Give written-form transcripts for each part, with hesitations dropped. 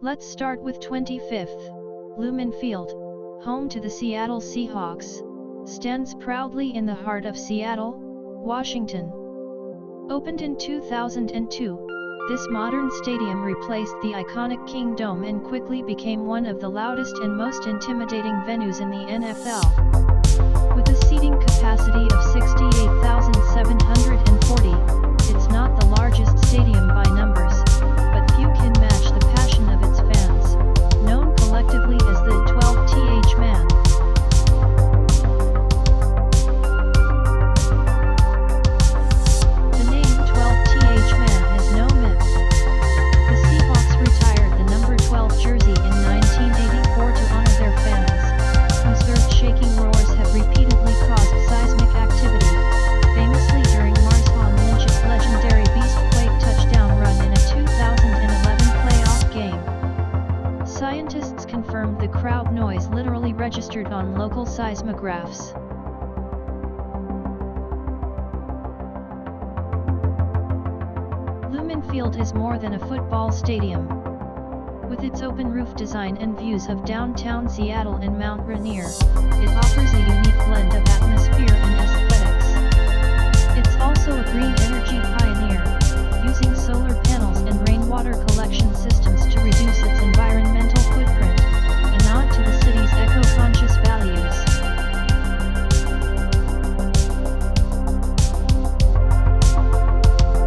Let's start with 25th. Lumen Field, home to the Seattle Seahawks, stands proudly in the heart of Seattle, Washington. Opened in 2002, this modern stadium replaced the iconic King Dome and quickly became one of the loudest and most intimidating venues in the NFL. With a seating capacity of 68,740, it's not the largest stadium by numbers, but few can match the passion of its fans, known collectively as the 12th Man. The name 12th Man is no myth. The Seahawks retired the number 12 jersey in 1984 to honor their fans, whose earth-shaking roars have repeatedly caused seismic activity, famously during Marshawn Lynch's legendary Beastquake touchdown run in a 2011 playoff game. Scientists confirmed the crowd noise literally registered on local seismographs. Lumen Field is more than a football stadium. With its open roof design and views of downtown Seattle and Mount Rainier, it offers a unique blend of atmosphere and aesthetics. It's also a green energy pioneer, using solar panels and rainwater collection systems to reduce its environmental footprint, a nod to the city's eco-conscious values.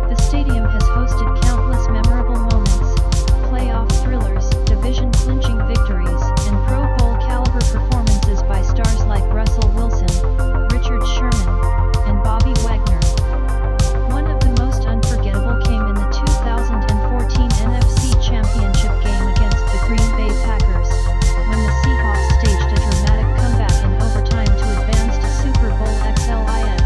The stadium has hosted countless memorable moments, playoff thrillers, division-clinching victories, and Pro Bowl-caliber performances by stars like Russell Wilson, Richard Sherman, and Bobby Wagner. One of the most unforgettable came in the 2014 NFC Championship game against the Green Bay Packers, when the Seahawks staged a dramatic comeback in overtime to advance to Super Bowl XLIX.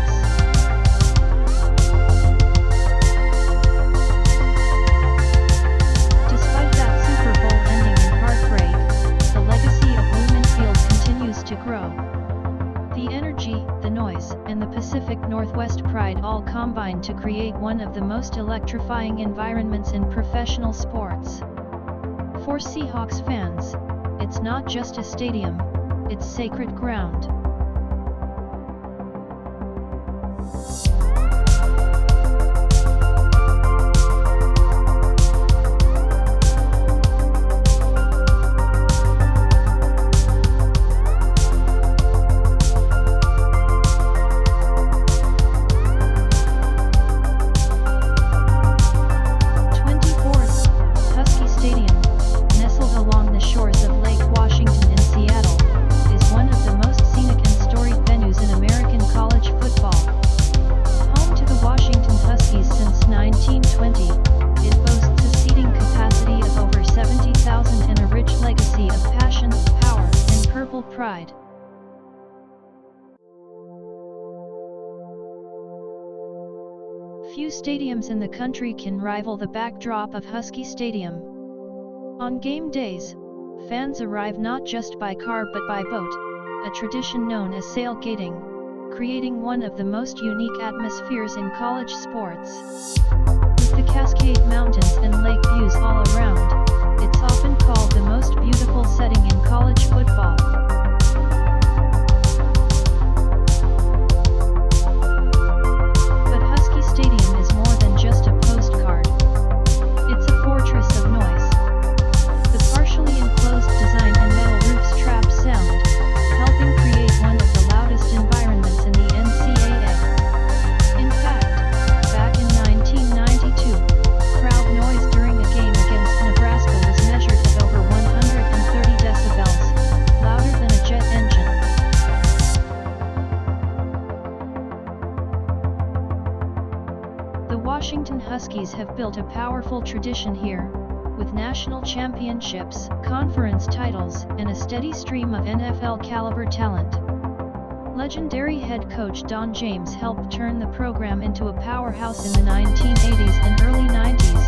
Despite that Super Bowl ending in heartbreak, the legacy of Lumen Field continues to grow. The energy, the noise, and the Pacific Northwest pride all combine to create one of the most electrifying environments in professional sports. For Seahawks fans, it's not just a stadium, it's sacred ground. Pride. Few stadiums in the country can rival the backdrop of Husky Stadium. On game days, fans arrive not just by car but by boat, a tradition known as sailgating, creating one of the most unique atmospheres in college sports. With the Cascade Mountains and lake views all around, it's often called the most beautiful setting in college football. Stadium is more than just a postcard. It's a fortress of noise. The partially enclosed design and metal roofs trap sound, helping create one of the loudest environments in the NCAA. In fact, back in 1992, crowd noise during a game against Nebraska was measured at over 130 decibels, louder than a jet engine. The Washington Huskies have built a powerful tradition here, with national championships, conference titles, and a steady stream of NFL-caliber talent. Legendary head coach Don James helped turn the program into a powerhouse in the 1980s and early 90s,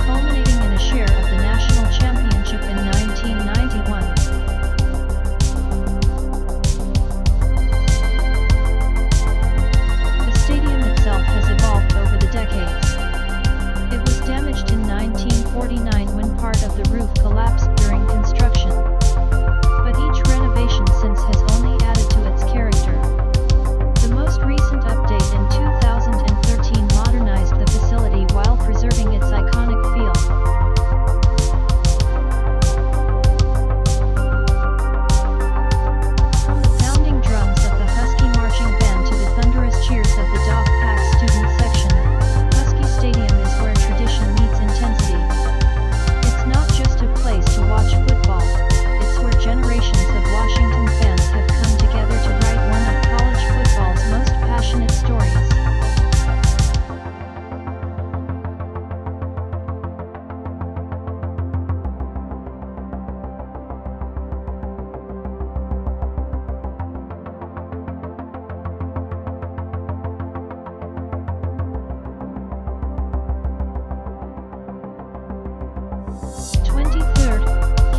culminating in a share of the national championship in 1991. The stadium itself has evolved over the decades. It was damaged in 1949 when part of the roof collapsed collapsed during construction. But each renovation since has only added to its character. The most recent update in 2013 modernized the facility while preserving its iconic feel. From the pounding drums of the Husky marching band to the thunderous cheers of the Dog Pack student section, Husky Stadium is where tradition meets intensity. It's not just a place to watch football, it's where generations of Washington fans have come together to write one of college football's most passionate stories.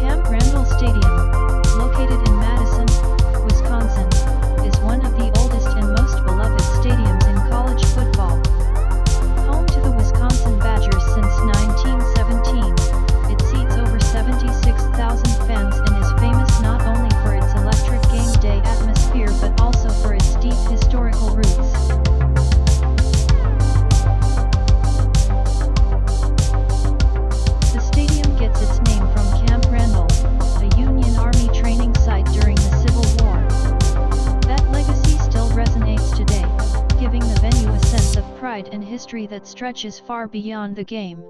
Camp Randall Stadium, located in Madison, Wisconsin, is one of the oldest and most beloved stadiums in college football. Home to the Wisconsin Badgers since 1917, it seats over 76,000 fans and is famous not only for its electric game day atmosphere but also for its deep historical roots. The stadium gets its name from Camp Randall, a Union Army training site during the Civil War. That legacy still resonates today, giving the venue a sense of pride and history that stretches far beyond the game.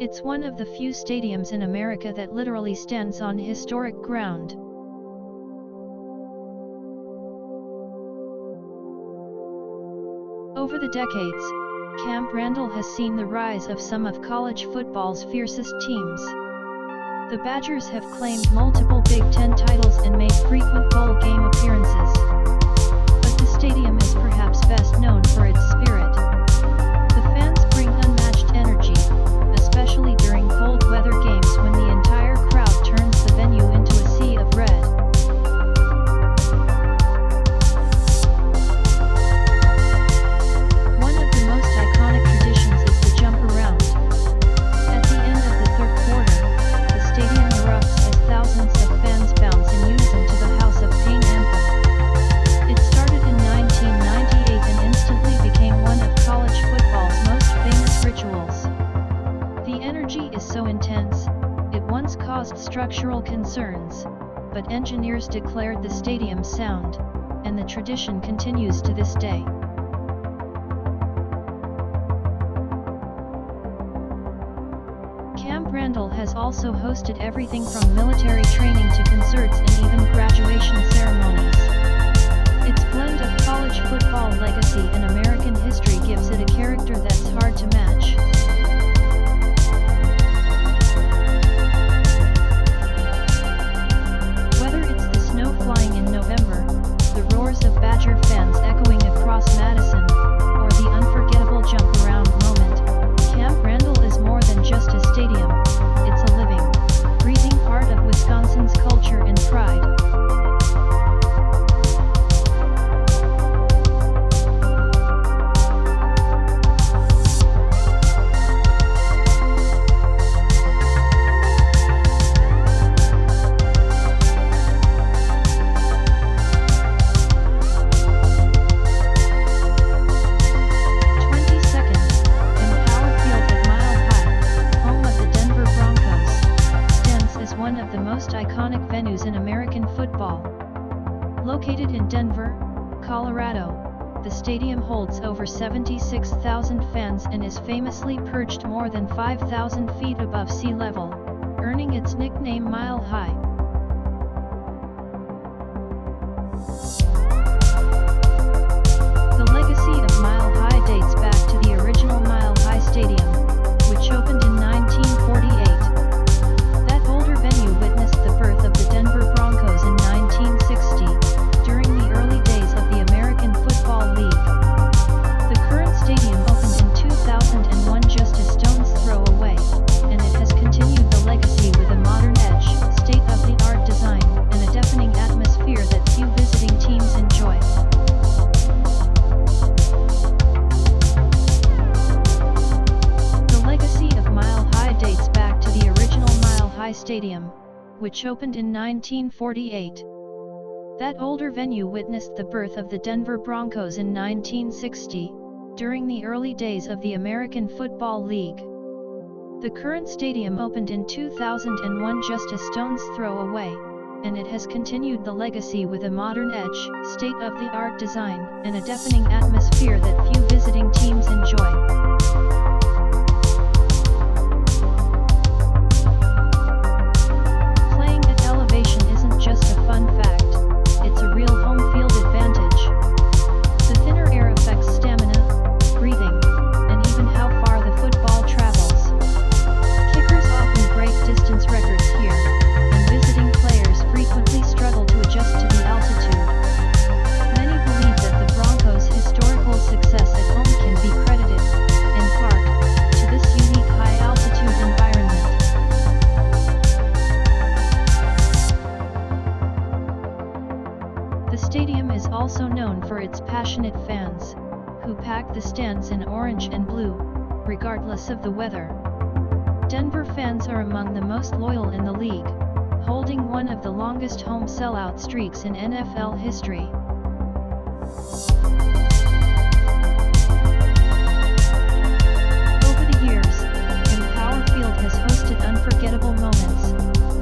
It's one of the few stadiums in America that literally stands on historic ground. Over the decades, Camp Randall has seen the rise of some of college football's fiercest teams. The Badgers have claimed multiple Big Ten titles and made frequent bowl game appearances. But the stadium is perhaps best known for its spirit. The fans bring unmatched energy, especially during cold weather games when the entire crowd turns the venue into a sea of red. One of the most iconic traditions is the jump around. At the end of the third quarter, the stadium erupts as thousands of fans bounce in unison to the House of Pain anthem. It started in 1998 and instantly became one of college football's most famous rituals. The energy is so intense, it once caused structural concerns, but engineers declared the stadium sound, and the tradition continues to this day. Camp Randall has also hosted everything from military training to concerts and even graduation ceremonies. Its blend of college football legacy and American history gives it a character that's hard to match. Whether it's the snow flying in November, the roars of Badger fans echoing across Madison, or the unforgettable jump around moment, Camp Randall is more than just a stadium, it's a living, breathing part of Wisconsin's culture and pride. Iconic venues in American football. Located in Denver, Colorado, the stadium holds over 76,000 fans and is famously perched more than 5,000 feet above sea level, earning its nickname Mile High. The legacy of Mile High dates back to the original Mile High Stadium, which opened in 1948. That older venue witnessed the birth of the Denver Broncos in 1960, during the early days of the American Football League. The current stadium opened in 2001, just a stone's throw away, and it has continued the Stadium, which opened in 1948. That older venue witnessed the birth of the Denver Broncos in 1960, during the early days of the American Football League. The current stadium opened in 2001, just a stone's throw away, and it has continued the legacy with a modern edge, state-of-the-art design, and a deafening atmosphere that few visiting teams enjoy. The stadium is also known for its passionate fans, who pack the stands in orange and blue, regardless of the weather. Denver fans are among the most loyal in the league, holding one of the longest home sellout streaks in NFL history. Over the years, Empower Field has hosted unforgettable moments,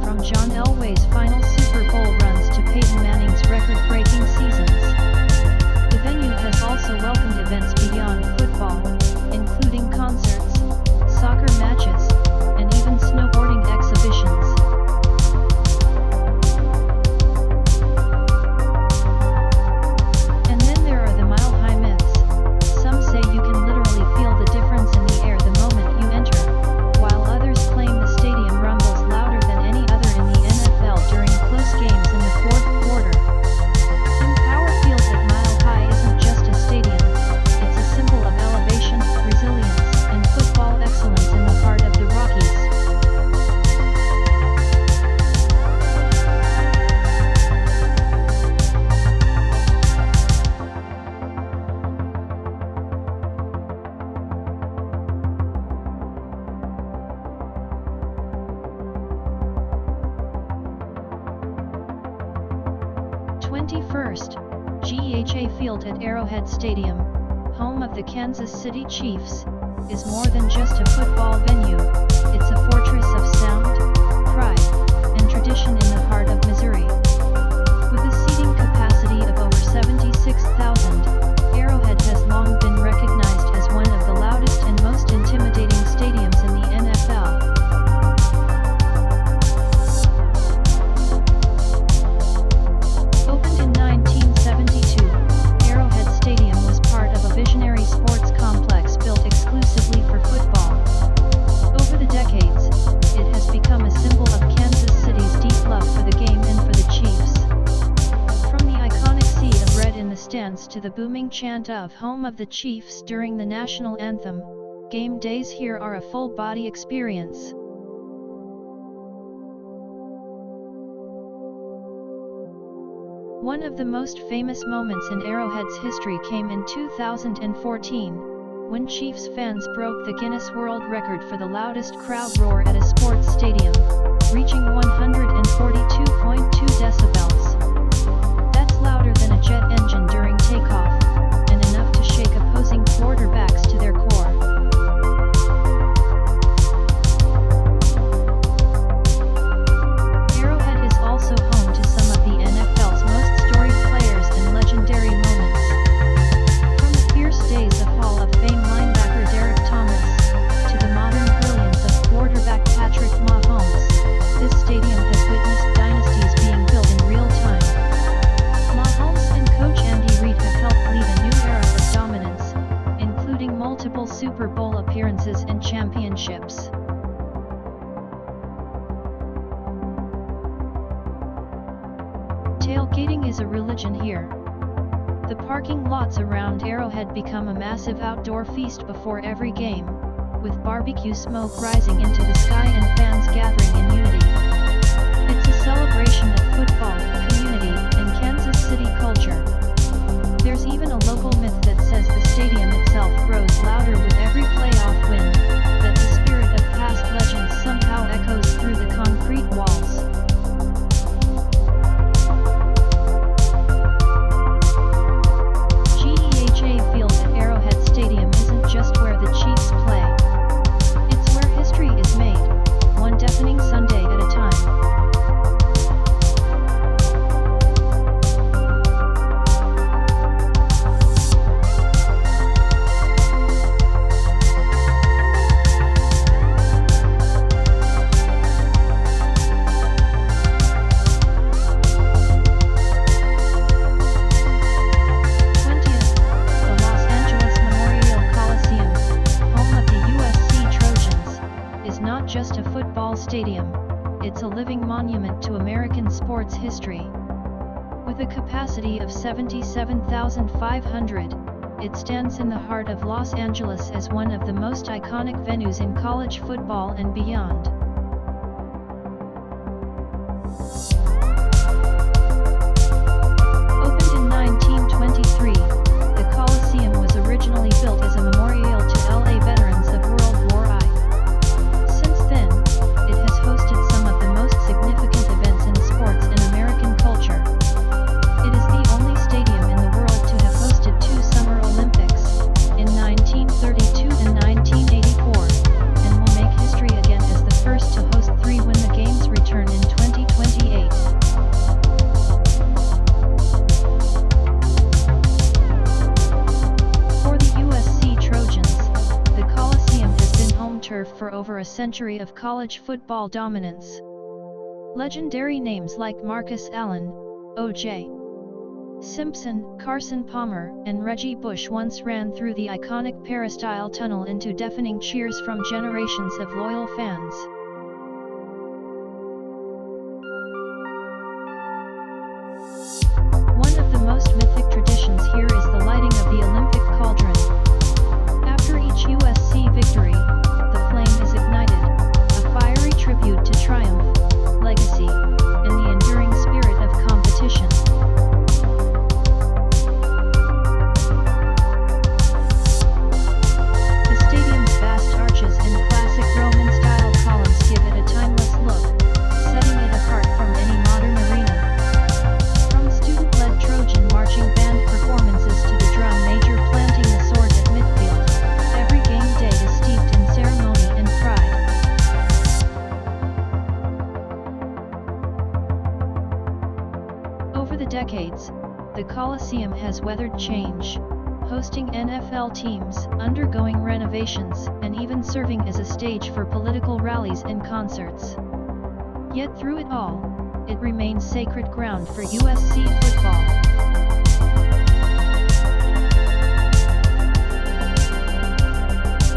from John Elway's final Super Bowl runs to Peyton Manning's record-breaking seasons. The venue has also welcomed events beyond football, including concerts, soccer matches, and even snowboarding exhibitions. And then there are the mile-high myths. Some say you can literally feel the difference in the air the moment you enter, while others claim the stadium rumbles louder than any other in the NFL during close games in the fourth quarter. Empower Field at Mile High isn't just a stadium, it's a symbol of elevation, resilience, and football excellence in the heart of the Rockies. Twenty-first, GEHA Field at Arrowhead Stadium, home of the Kansas City Chiefs, is more than just a football venue. It's a fortress of sound, pride, and tradition in the heart of Missouri. With a seating capacity of over 76,000, Arrowhead has long been recognized as one of the loudest and most intimidating stadiums in the NFL. Opened in 1972, Arrowhead Stadium was part of a visionary sports complex built exclusively for football. Over the decades, it has become a symbol of Kansas City's deep love for the game and for the Chiefs. From the iconic sea of red in the stands to the booming chant of "Home of the Chiefs" during the national anthem, game days here are a full-body experience. One of the most famous moments in Arrowhead's history came in 2014, when Chiefs fans broke the Guinness World Record for the loudest crowd roar at a sports stadium, reaching 142.2 decibels. That's louder than a jet engine during takeoff, and enough to shake opposing quarterbacks to their core. Arrowhead is also home to some of the NFL's most storied players and legendary moments. From the fierce days of Hall of Fame linebacker Derek Thomas, to the modern brilliance of quarterback Patrick Mahomes, this stadium has witnessed dynasties being built in real time. Mahomes and coach Andy Reid have helped lead a new era of dominance, including multiple Super Bowl appearances and championships. Tailgating is a religion here. The parking lots around Arrowhead become a massive outdoor feast before every game, with barbecue smoke rising into the sky and fans gathering in unity. It's a celebration of football, community, and Kansas City culture. There's even a local myth that says the stadium itself grows louder with every playoff win, that the spirit of past legends somehow echoes through the concrete walls. living monument to American sports history. With a capacity of 77,500, it stands in the heart of Los Angeles as one of the most iconic venues in college football and beyond. Opened in 1923, the Coliseum was originally built as a memorial to LA veterans of World War I. Since then, it has hosted some of the most significant events in sports and American culture. It is the only stadium in the world to have hosted 2 Summer Olympics, in 1932 and 1984, and will make history again as the first to host 3 when the games return in 2028. For the USC Trojans, the Coliseum has been home turf for over a century of college football dominance. Legendary names like Marcus Allen, O.J. Simpson, Carson Palmer, and Reggie Bush once ran through the iconic peristyle tunnel into deafening cheers from generations of loyal fans. One of the most mythic traditions here is the lighting of the Olympic cauldron. After each USC victory, the flame is ignited, a fiery tribute to triumph, legacy, and the enduring spirit of competition. The stadium's vast arches and classic Roman-style columns give it a timeless look, setting it apart from any modern arena. From student-led Trojan marching band performances to the drum major planting the sword at midfield, every game day is steeped in ceremony and pride. Over the decades, the Coliseum has weathered change, hosting NFL teams, undergoing renovations, and even serving as a stage for political rallies and concerts. Yet through it all, it remains sacred ground for USC football.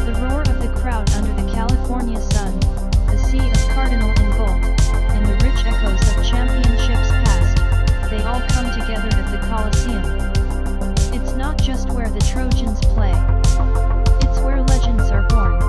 The roar of the crowd under the California sun, the sea of cardinal and gold, and the rich echoes of championships past, they all come together at the Coliseum. It's not just where the Trojans play. It's where legends are born.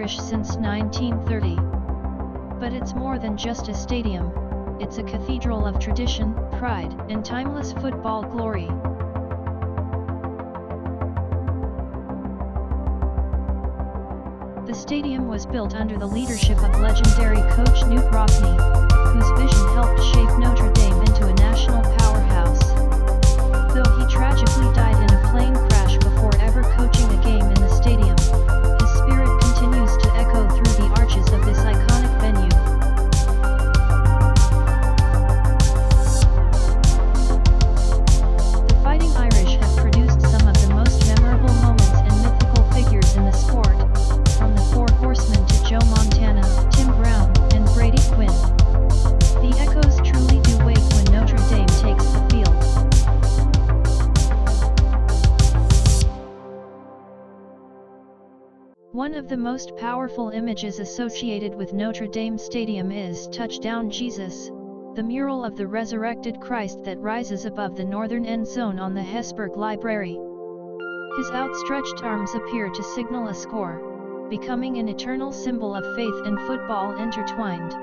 Since 1930. But it's more than just a stadium, it's a cathedral of tradition, pride, and timeless football glory. The stadium was built under the leadership of legendary coach Knute Rockne, whose vision helped shape Notre Dame into a national powerhouse. Though he tragically died in a plane crash before ever coaching a game in the stadium, his spirit continues to echo through the arches of this iconic venue. The Fighting Irish have produced some of the most memorable moments and mythical figures in the sport, from the Four Horsemen to Joe Montana, Tim Brown, and Brady Quinn. The echoes truly do wake when Notre Dame takes the field. One of the most powerful images associated with Notre Dame Stadium is Touchdown Jesus, the mural of the resurrected Christ that rises above the northern end zone on the Hesburgh Library. His outstretched arms appear to signal a score, becoming an eternal symbol of faith and football intertwined.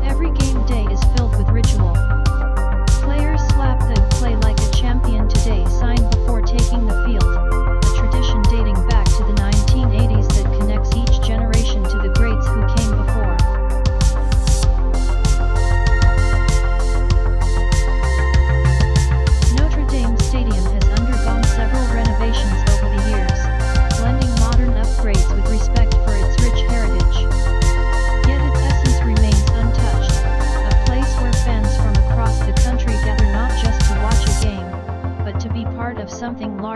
Every game day is filled with ritual. Players slap the "Play Like a Champion Today" sign before taking the field, a tradition dating back to the 1980s that connects each generation to the greats who came before.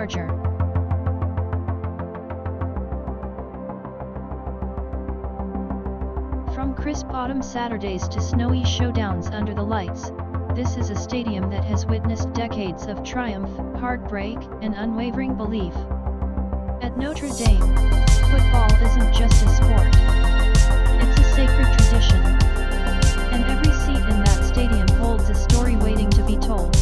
larger. From crisp autumn Saturdays to snowy showdowns under the lights, this is a stadium that has witnessed decades of triumph, heartbreak, and unwavering belief. At Notre Dame, football isn't just a sport. It's a sacred tradition. And every seat in that stadium holds a story waiting to be told.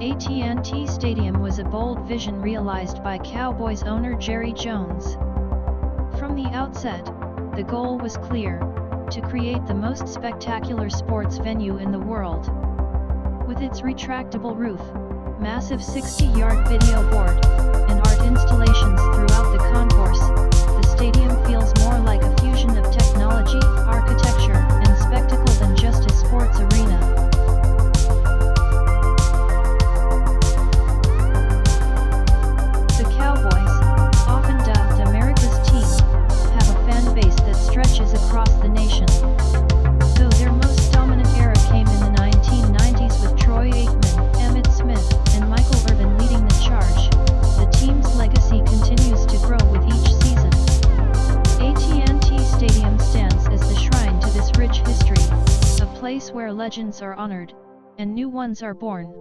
AT&T Stadium was a bold vision realized by Cowboys owner Jerry Jones. From the outset, the goal was clear: to create the most spectacular sports venue in the world. With its retractable roof, massive 60-yard video board, and art installations throughout the concourse, the stadium feels more like a fusion of technology, architecture, and spectacle than just a sports arena. Across the nation. Though their most dominant era came in the 1990s with Troy Aikman, Emmitt Smith, and Michael Irvin leading the charge, the team's legacy continues to grow with each season. AT&T Stadium stands as the shrine to this rich history, a place where legends are honored, and new ones are born.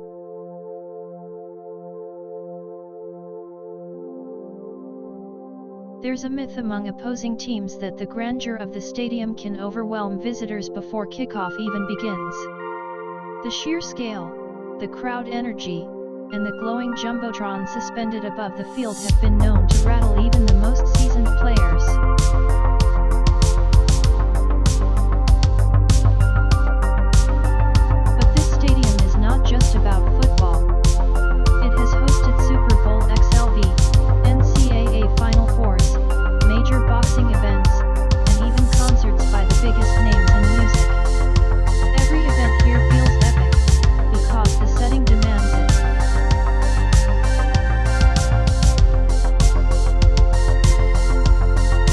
There's a myth among opposing teams that the grandeur of the stadium can overwhelm visitors before kickoff even begins. The sheer scale, the crowd energy, and the glowing jumbotron suspended above the field have been known to rattle even the most seasoned players. But this stadium is not just about football. It has hosted Super Bowl XLV, NCAA Final Fours, major boxing events, and even concerts by the biggest names in music. Every event here feels epic, because the setting demands it.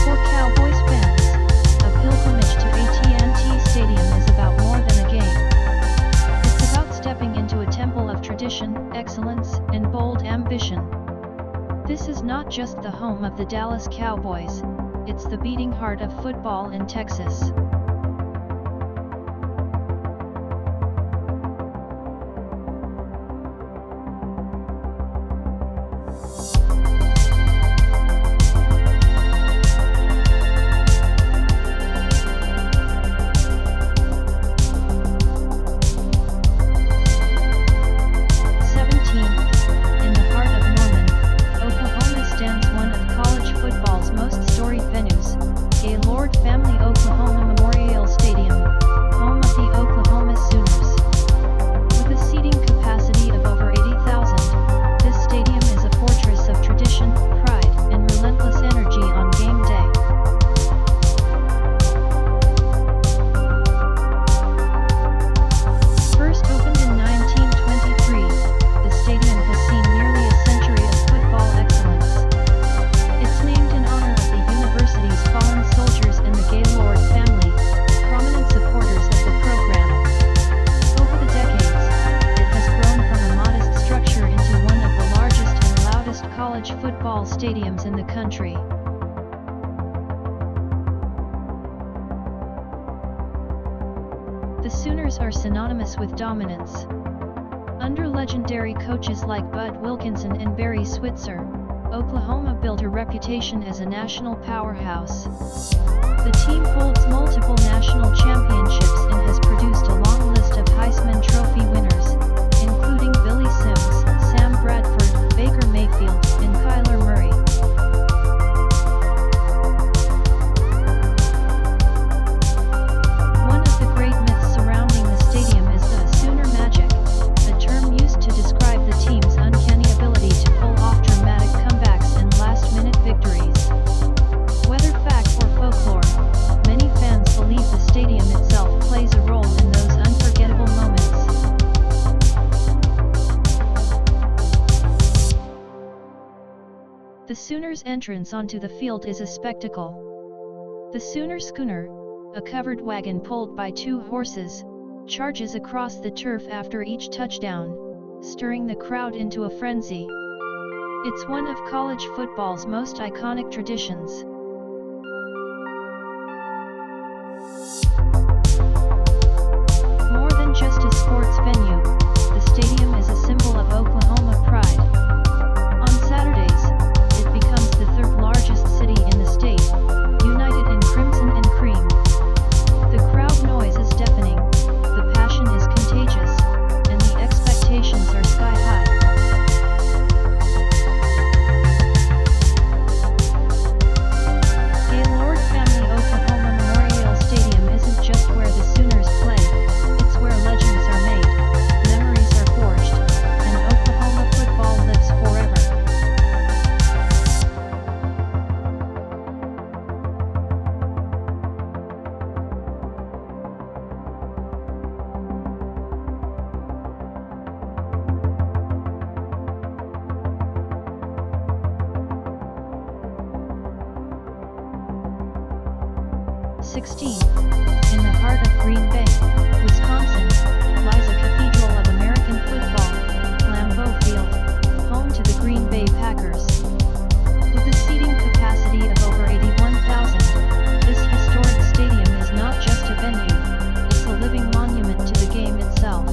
For Cowboys fans, a pilgrimage to AT&T Stadium is about more than a game. It's about stepping into a temple of tradition, excellence, and bold ambition. This is not just the home of the Dallas Cowboys, it's the beating heart of football in Texas. Football stadiums in the country. The Sooners are synonymous with dominance. Under legendary coaches like Bud Wilkinson and Barry Switzer, Oklahoma built a reputation as a national powerhouse. The team holds multiple national championships and has produced a long list of Heisman Trophy winners, including Billy Sims, Sam Bradford, Baker Mayfield, and Kyler Murray. One of the great myths surrounding the stadium is the Sooner Magic, a term used to describe the team's uncanny ability to pull off dramatic comebacks and last-minute victories. Whether fact or folklore, many fans believe the stadium itself plays a role in those unforgettable moments. The Sooners' entrance onto the field is a spectacle. The Sooner Schooner, a covered wagon pulled by 2 horses, charges across the turf after each touchdown, stirring the crowd into a frenzy. It's one of college football's most iconic traditions. More than just a sports venue, the stadium is a symbol of Oklahoma pride. On Saturdays, it becomes the 3rd largest city in the state, united in crimson and cream. The crowd noise is deafening, the passion is contagious, and the expectations are sky high. Gaylord Family Oklahoma Memorial Stadium isn't just where the Sooners play, it's where legends are made, memories are forged, and Oklahoma football lives forever. In the heart of Green Bay, Wisconsin, lies a cathedral of American football, Lambeau Field, home to the Green Bay Packers. With a seating capacity of over 81,000, this historic stadium is not just a venue, it's a living monument to the game itself.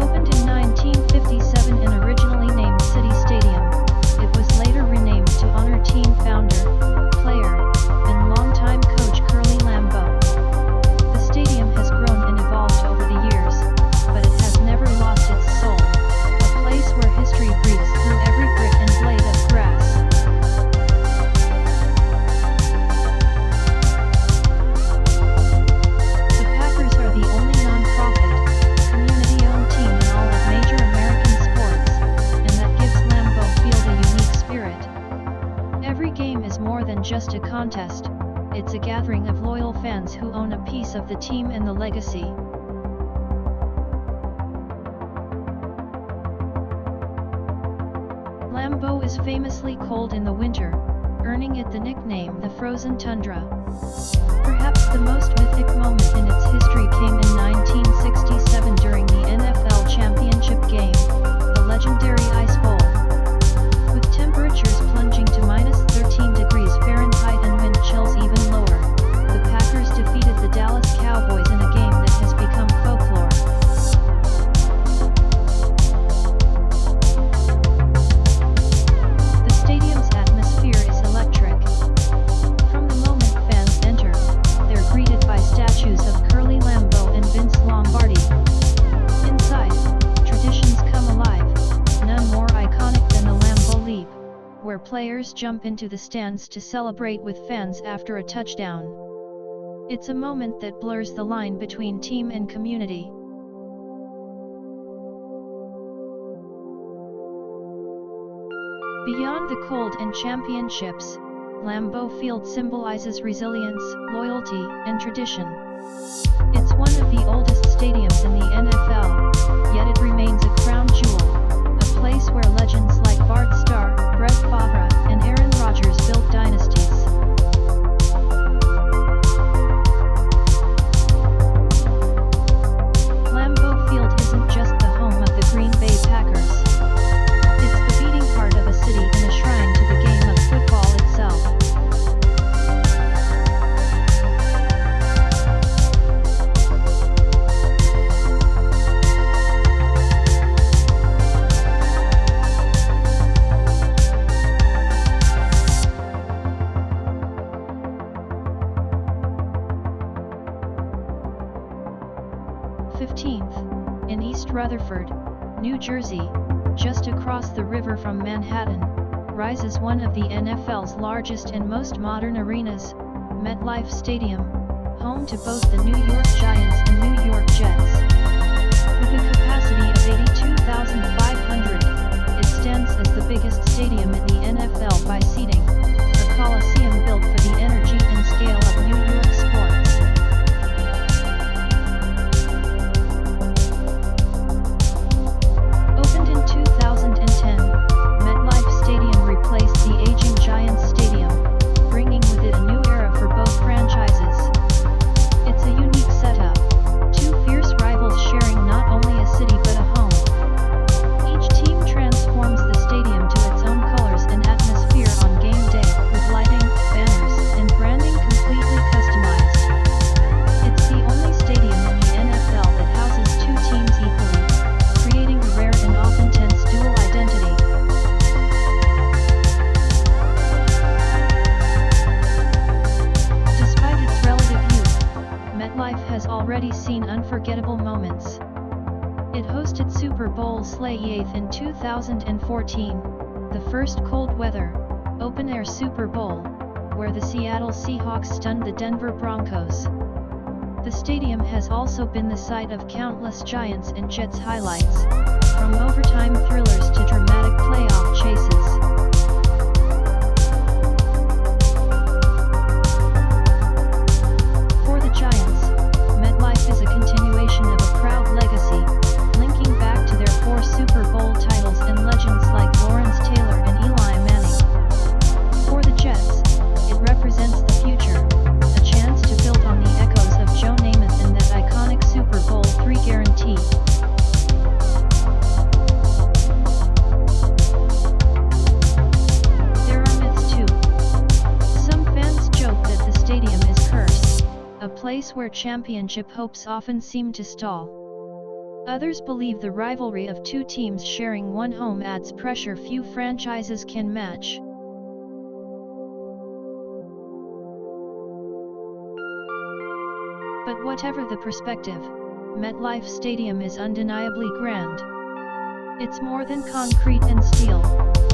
Opened in 1957 and originally named City Stadium, it was later renamed to honor team founder, player, and longtime coach Curly Lambeau. The stadium has grown and evolved over the years, but it has never lost its soul, a place where history breathes through every brick and blade of grass. The Packers are the only non-profit, community-owned team in all of major American sports, and that gives Lambeau Field a unique spirit. Every game is more than just a contest, it's a gathering of loyal fans who own a piece of the team and the legacy. Lambeau is famously cold in the winter, earning it the nickname the Frozen Tundra. Perhaps the most mythic moment in its history came in 1967 during the NFL championship game, the legendary Ice Bowl. With temperatures plunging to -13 degrees Fahrenheit and wind chills even lower, the Packers defeated the Dallas Cowboys in a game that has become folklore. The stadium's atmosphere is electric. From the moment fans enter, they're greeted by statues of Curly Lambeau and Vince Lombardi. Inside, traditions come alive, none more iconic than the Lambeau Leap, where players jump into the stands to celebrate with fans after a touchdown. It's a moment that blurs the line between team and community. Beyond the cold and championships, Lambeau Field symbolizes resilience, loyalty, and tradition. It's one of the oldest stadiums in the NFL, yet it remains a crown jewel, a place where legends like Bart Starr, Brett Favre, and Aaron Rodgers built dynasties. Lambeau Field isn't just the home of the Green Bay Packers. It's the beating heart of a city and a shrine to the game of football itself. Rutherford, New Jersey, just across the river from Manhattan, rises one of the NFL's largest and most modern arenas, MetLife Stadium, home to both the New York Giants and New York Jets. With a capacity of 82,500, it stands as the biggest stadium in the NFL by seating, a coliseum built for the energy and scale of New York sports. Opened in 2010, MetLife Stadium replaced the aging Giants Stadium, bringing with it a new era for both franchises. It's a unique setup, two fierce rivals sharing not only a city but a home. Each team transforms the stadium to its own colors and atmosphere on game day, with lighting, banners, and branding completely customized. It's the only stadium in the NFL that houses two teams equally, creating a rare and often tense dual identity. Despite its relative youth, MetLife has already seen unforgettable moments. It hosted Super Bowl XVIII in 2014, the first cold-weather, open-air Super Bowl, where the Seattle Seahawks stunned the Denver Broncos. The stadium has also been the site of countless Giants and Jets highlights, from overtime thrillers to dramatic playoff chases. For the Giants, MetLife is a continuation of a proud legacy, linking back to their 4 Super Bowl titles and legends like Lawrence Taylor and Eli Manning. For the Jets, it represents the future, a chance to build on the echoes of Joe Namath and that iconic Super Bowl III guarantee. There are myths too. Some fans joke that the stadium is cursed, a place where championship hopes often seem to stall. Others believe the rivalry of two teams sharing one home adds pressure few franchises can match. But whatever the perspective, MetLife Stadium is undeniably grand. It's more than concrete and steel,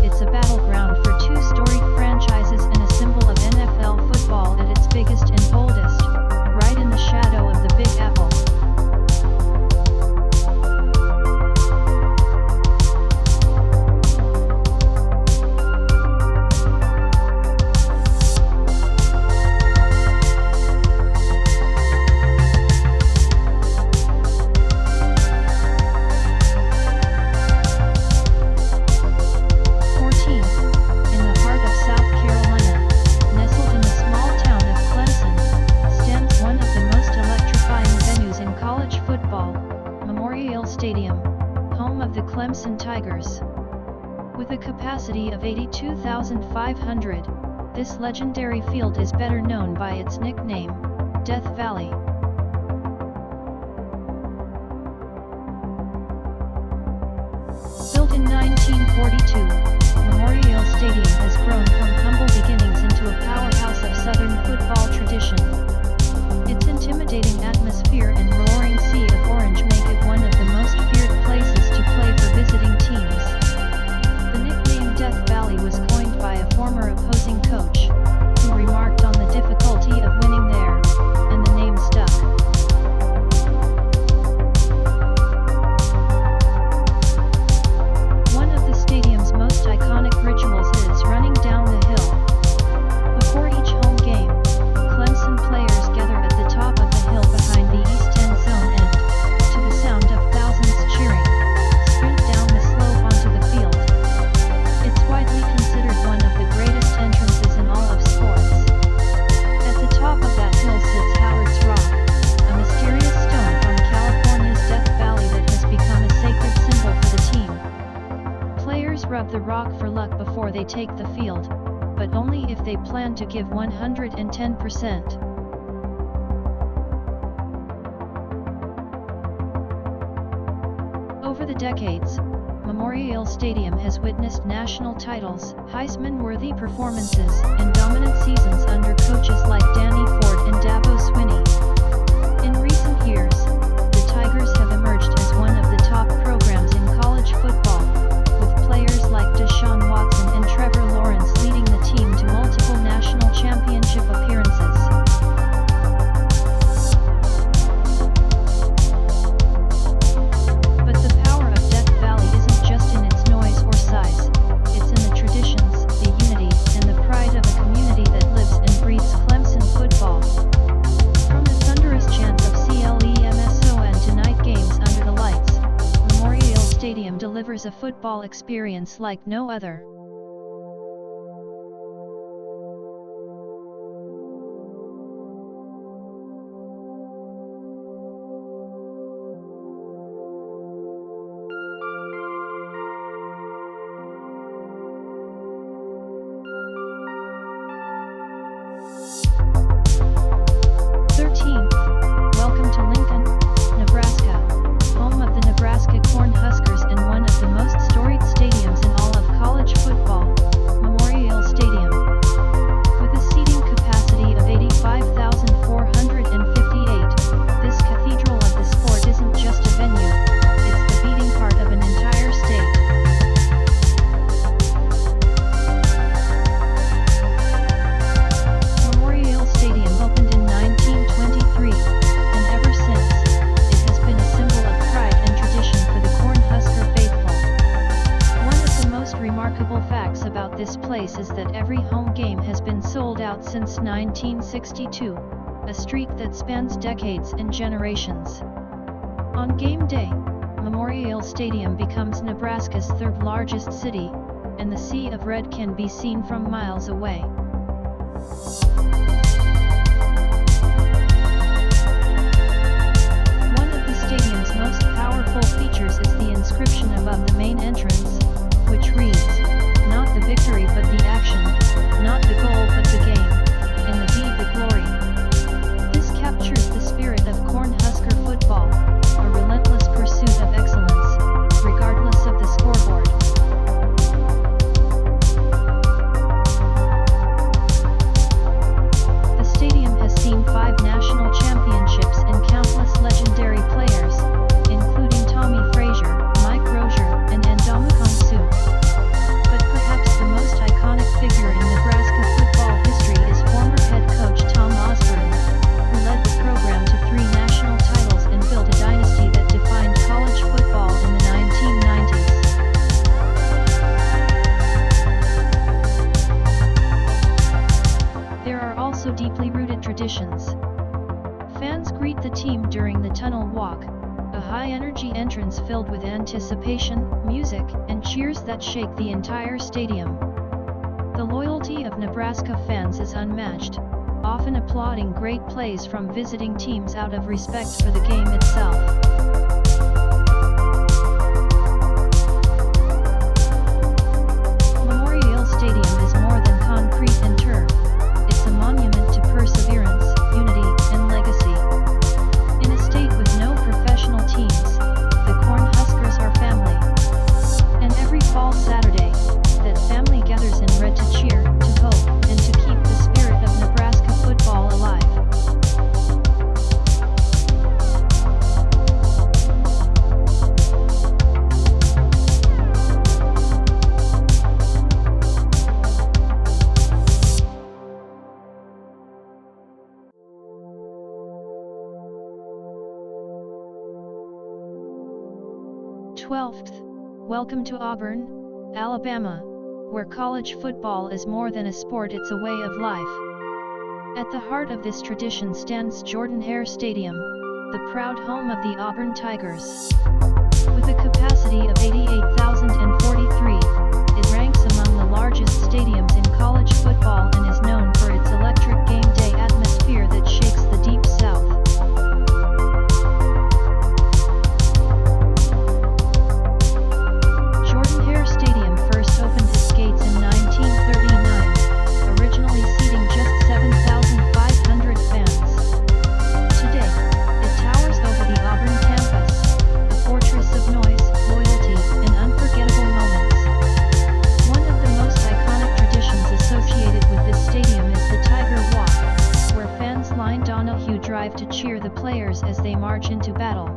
it's a battleground for two storied franchises and a symbol of NFL football at its biggest and boldest, right in the shadow of the Big Apple. With a capacity of 82,500, this legendary field is better known by its nickname, Death Valley. Built in 1942, Memorial Stadium has grown from humble beginnings into a powerhouse of Southern football tradition. Its intimidating atmosphere and roaring sea of orange make it one of the most feared places to play for visiting teams. The nickname Death Valley was coined by a former opposing coach, who remarked on the difficulty of winning there, and the name stuck. One of the stadium's most iconic rituals is running down the hill. Before each home game, Clemson players gather at the top of the hill behind the East End zone and, to the sound of thousands cheering, sprint down the slope onto the field. It's widely considered one of the greatest entrances in all of sports. At the top of that hill sits Howard's Rock, a mysterious stone from California's Death Valley that has become a sacred symbol for the team. Players rub the rock for luck before they take the field, but only if they plan to give 110%. Over the decades, Memorial Stadium has witnessed national titles, Heisman-worthy performances, and dominant seasons under coaches like Danny Ford and Dabo Swinney. In recent years, the Tigers have emerged as one of the top pro Stadium delivers a football experience like no other. Welcome to Lincoln, Nebraska, home of the Nebraska Cornhuskers and one of the most storied stadiums in all of college football, Memorial Stadium. With a seating capacity of 85,458, this cathedral of the sport isn't just a venue, it's the beating heart of an entire state. Memorial Stadium opened in 1923, and ever since, it has been a symbol of pride and tradition for the Cornhusker faithful. One of the most remarkable facts about this place is that every home game has been sold out since 1962, a streak that spans decades and generations. On game day, Memorial Stadium becomes Nebraska's third largest city, and the Sea of Red can be seen from miles away. Stadium's most powerful features is the inscription above the main entrance, which reads, "Not the victory but the action, not the goal but the game, and the deed the glory." This captures the spirit of Cornhusker football, a relentless pursuit of excellence, regardless of the scoreboard. The stadium has seen 5 national championships and countless legendary players, including Tommy Frazier, Mike Rozier, and Ndamukong Suh. But perhaps the most iconic figure in Nebraska football history is former head coach Tom Osborne, who led the program to 3 national titles and built a dynasty that defined college football in the 1990s. There are also deeply rooted traditions. Fans greet the team during the tunnel walk, a high-energy entrance filled with anticipation, music, and cheers that shake the entire stadium. The loyalty of Nebraska fans is unmatched, often applauding great plays from visiting teams out of respect for the game itself. Memorial Stadium is more than concrete and turf. It's a monument to perseverance, unity, and legacy. In a state with no professional teams, the Cornhuskers are family. And every fall Saturday, that family gathers in red to cheer, to hope, and to keep the spirit of Nebraska football alive. Welcome to Auburn, Alabama, where college football is more than a sport, it's a way of life. At the heart of this tradition stands Jordan-Hare Stadium, the proud home of the Auburn Tigers. With a capacity of 88,043, it ranks among the largest stadiums in college football and is known for its electric game day atmosphere that shakes the Deep South. Jordan-Hare Stadium first opened its gates in 1939, originally seating just 7,500 fans. Today, it towers over the Auburn campus, a fortress of noise, loyalty, and unforgettable moments. One of the most iconic traditions associated with this stadium is the Tiger Walk, where fans line Donahue Drive to cheer the players as they march into battle.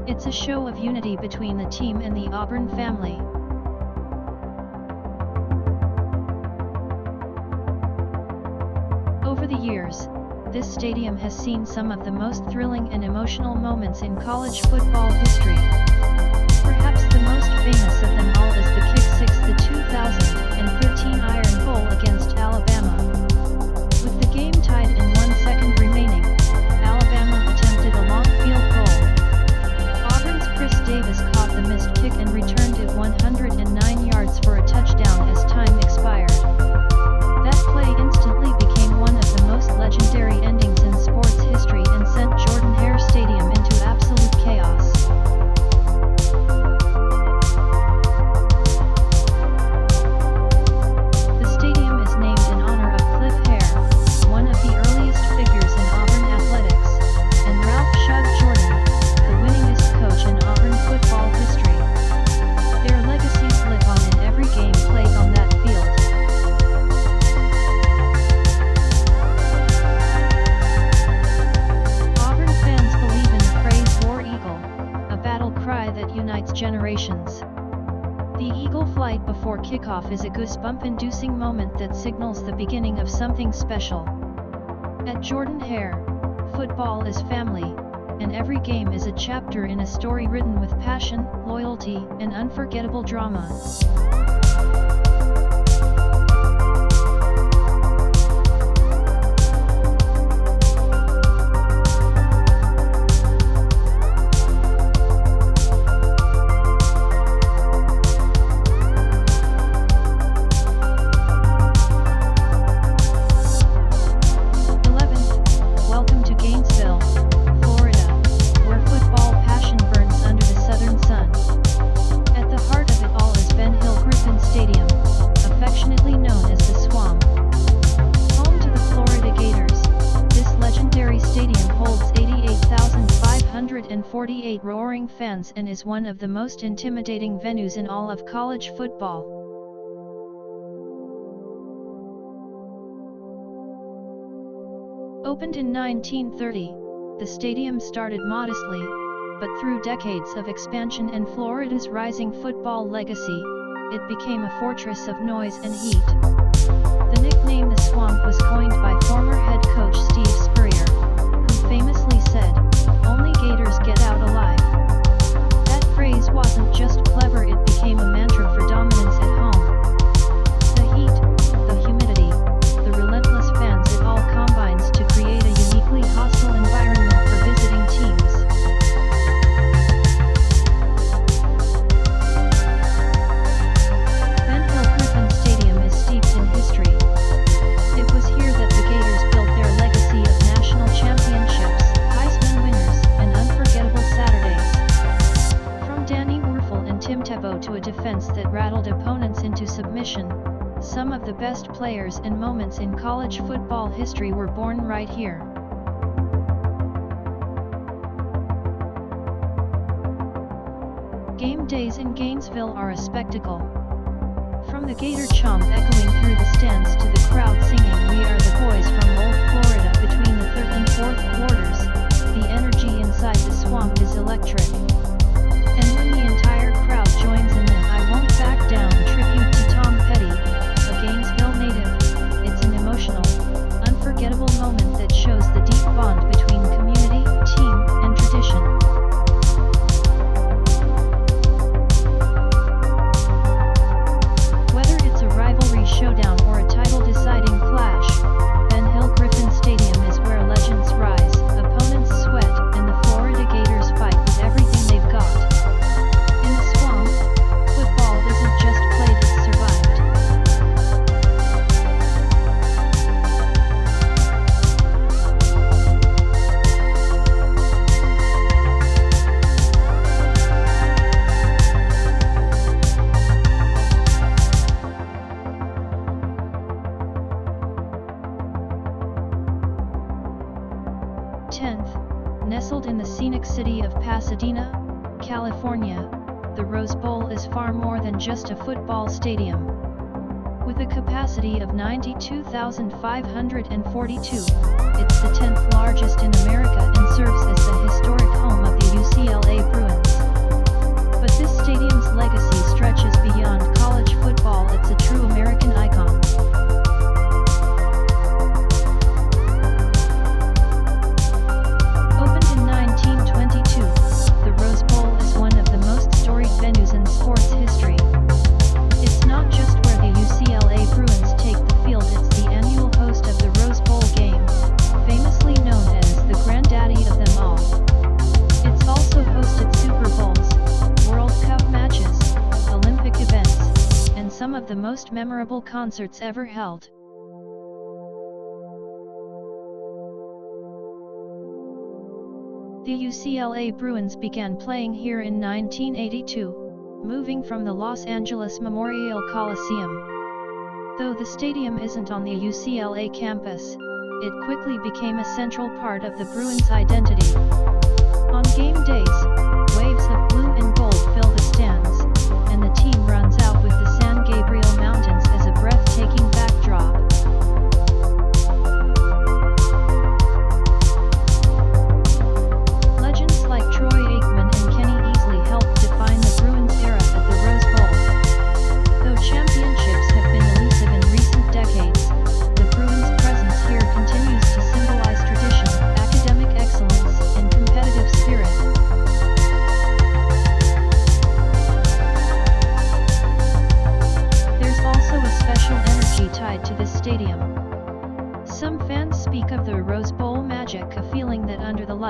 It's a show of unity between the team and the Auburn family. Over the years, this stadium has seen some of the most thrilling and emotional moments in college football history. Perhaps the most famous of them all is the Kick Six, the 2013 Iron Bowl against Alabama. With the game tied and 1 second remaining, Alabama attempted a long field goal. Auburn's Chris Davis caught the missed kick and celebrations. The eagle flight before kickoff is a goosebump-inducing moment that signals the beginning of something special. At Jordan-Hare, football is family, and every game is a chapter in a story written with passion, loyalty, and unforgettable drama. Roaring fans and is one of the most intimidating venues in all of college football. Opened in 1930, the stadium started modestly, but through decades of expansion and Florida's rising football legacy, it became a fortress of noise and heat. The nickname The Swamp was coined by former head coach Steve Spurrier, who famously said, "Only Gators get out alive." That phrase wasn't just clever, it became a mantra for dominance at home. The heat, the humidity, the relentless fans, it all combines to create a uniquely hostile environment for visiting teams. Ben Hill Griffin Stadium is steeped in history. It was here that the Gators built their legacy of national championships, Heisman winners, and unforgettable Saturdays. From Danny Wuerffel and Tim Tebow to a defense that rattled opponents into submission, some of the best players and moments in college football history were born right here. Game days in Gainesville are a spectacle. From the Gator chomp echoing through the stands to the crowd singing "We Are the Boys" from Old Florida between the third and fourth quarters, the energy inside the swamp is electric. And when the entire crowd joins in an "I Won't Back Down" tribute to Tom Petty, a Gainesville native, it's an emotional, unforgettable moment that shows the deep bond between community, team, and tradition. Whether it's a rivalry showdown or a title-deciding clash, Ben Hill Griffin Stadium is where legends rise, opponents sweat, and the Florida Gators fight with everything they've got. In the swamp, football isn't just played, it's survived. Nestled in the scenic city of Pasadena, California, the Rose Bowl is far more than just a football stadium. With a capacity of 92,542, it's the 10th largest in America and serves as the historic home of the UCLA Bruins. But this stadium's legacy stretches beyond college football, it's a true American icon. Venues in sports history. It's not just where the UCLA Bruins take the field, it's the annual host of the Rose Bowl game, famously known as the granddaddy of them all. It's also hosted Super Bowls, World Cup matches, Olympic events, and some of the most memorable concerts ever held. The UCLA Bruins began playing here in 1982, moving from the Los Angeles Memorial Coliseum. Though the stadium isn't on the UCLA campus, it quickly became a central part of the Bruins' identity. On game days, waves of blue and gold fill the stands, and the team runs out with the San Gabriel Mountains as a breathtaking backdrop. Legends like Troy Aikman and Kenny Easley helped define the Bruins era.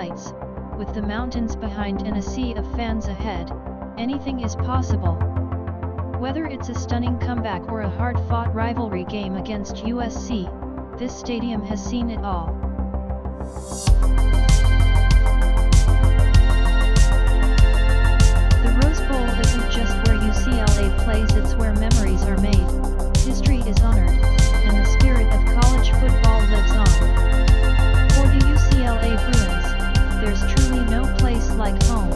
lights, with the mountains behind and a sea of fans ahead, anything is possible. Whether it's a stunning comeback or a hard-fought rivalry game against USC, this stadium has seen it all. The Rose Bowl isn't just where UCLA plays, it's where memories are made, history is honored, and the spirit of college football lives on. For the UCLA Bruins, there's truly no place like home.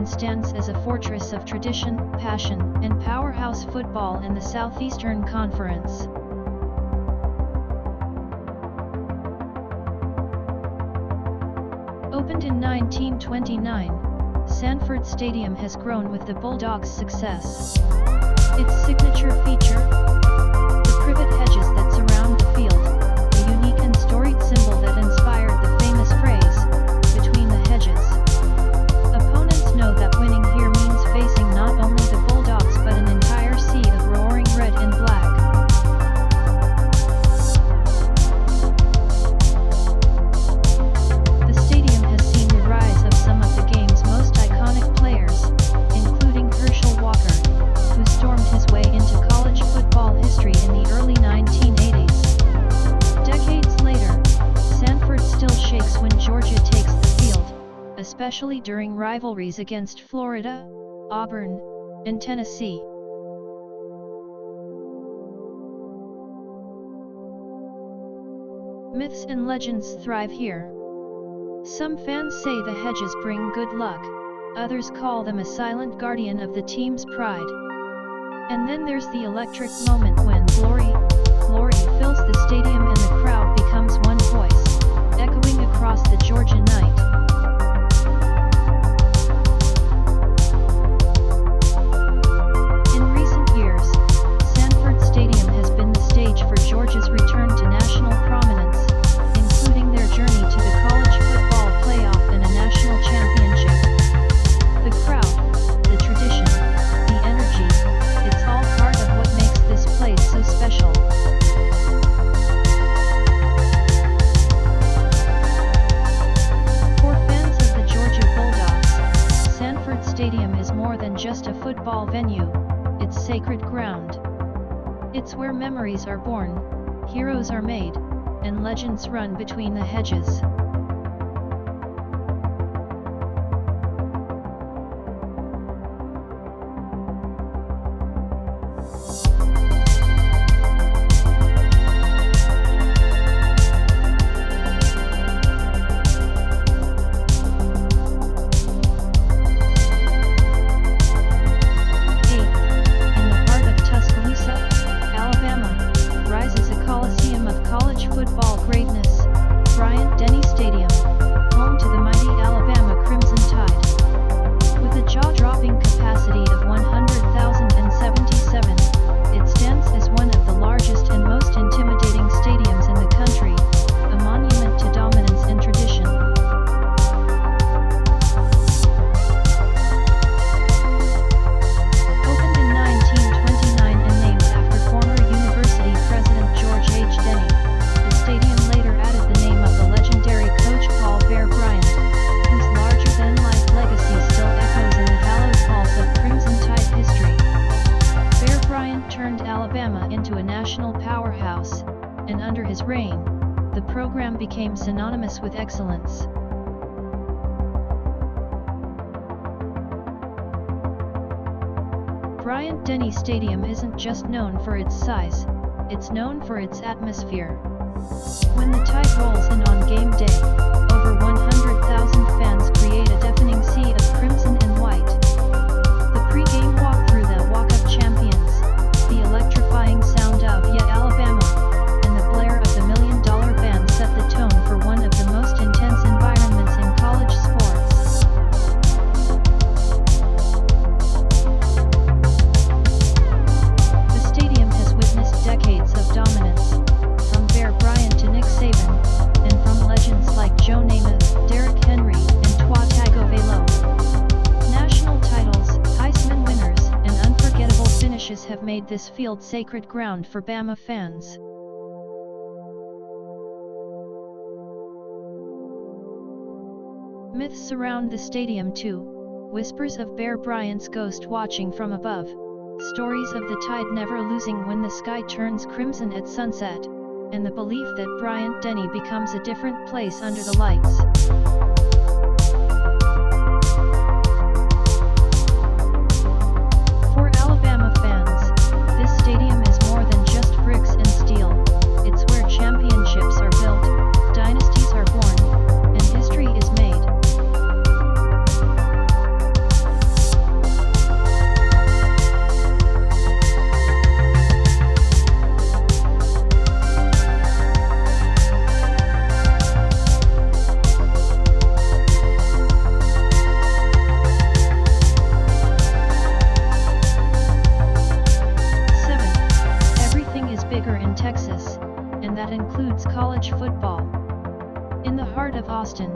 Stands as a fortress of tradition, passion, and powerhouse football in the Southeastern Conference. Opened in 1929, Sanford Stadium has grown with the Bulldogs' success. Its signature feature? The privet hedges that surround the field, a unique and storied symbol that inspired the famous phrase, "between the hedges." Know that winning here means facing not only the Bulldogs but an entire sea of roaring red and black. The stadium has seen the rise of some of the game's most iconic players, including Herschel Walker, who stormed his way into college football history in the early 1980s. Decades later, Sanford still shakes when Georgia takes the field, especially during rivalries against Florida, Auburn, and Tennessee. Myths and legends thrive here. Some fans say the hedges bring good luck, others call them a silent guardian of the team's pride. And then there's the electric moment when glory fills the stadium and the crowd becomes one voice, echoing across the Georgia night. Georgia's return to national prominence, including their journey to the college football playoff and a national championship. The crowd, the tradition, the energy, it's all part of what makes this place so special. For fans of the Georgia Bulldogs, Sanford Stadium is more than just a football venue, it's sacred ground. It's where memories are born, heroes are made, and legends run between the hedges. Coliseum of college football greatness, Bryant-Denny Stadium, home to the mighty Alabama Crimson Tide. With a jaw-dropping capacity of 100,077, it stands as one of the largest and most intimidating stadiums in the country, a monument to dominance and tradition. Opened in 1929 and named after former university president George H. Denny, the stadium later added the name of the legendary coach Paul Bear Bryant, whose larger-than-life legacy still echoes in the hallowed halls of Crimson Tide history. Bear Bryant turned Alabama into a national powerhouse, and under his reign, the program became synonymous with excellence. Bryant-Denny Stadium isn't just known for its size, it's known for its atmosphere. When the Tide rolls in on game day, over 100,000 fans create a deafening sea of crimson and this field sacred ground for Bama fans. Myths surround the stadium too. Whispers of Bear Bryant's ghost watching from above. Stories of the tide never losing when the sky turns crimson at sunset. And the belief that Bryant-Denny becomes a different place under the lights. For Alabama fans, this stadium is more than just bricks and steel. It's where championships are built, dynasties are born, and history is made. College football. In the heart of Austin,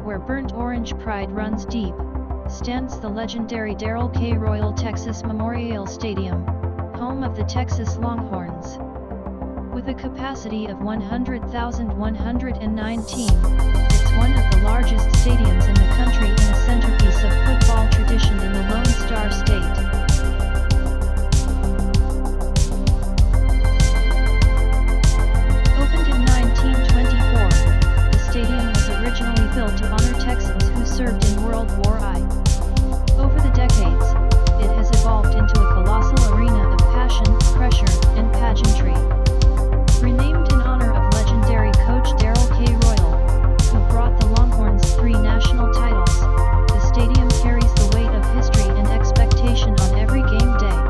where burnt orange pride runs deep, stands the legendary Darrell K. Royal Texas Memorial Stadium, home of the Texas Longhorns. With a capacity of 100,119, it's one of the largest stadiums in the country and a centerpiece of football tradition in the Lone Star State. Originally built to honor Texans who served in World War I. Over the decades, it has evolved into a colossal arena of passion, pressure, and pageantry. Renamed in honor of legendary coach Darrell K. Royal, who brought the Longhorns 3 national titles, the stadium carries the weight of history and expectation on every game day.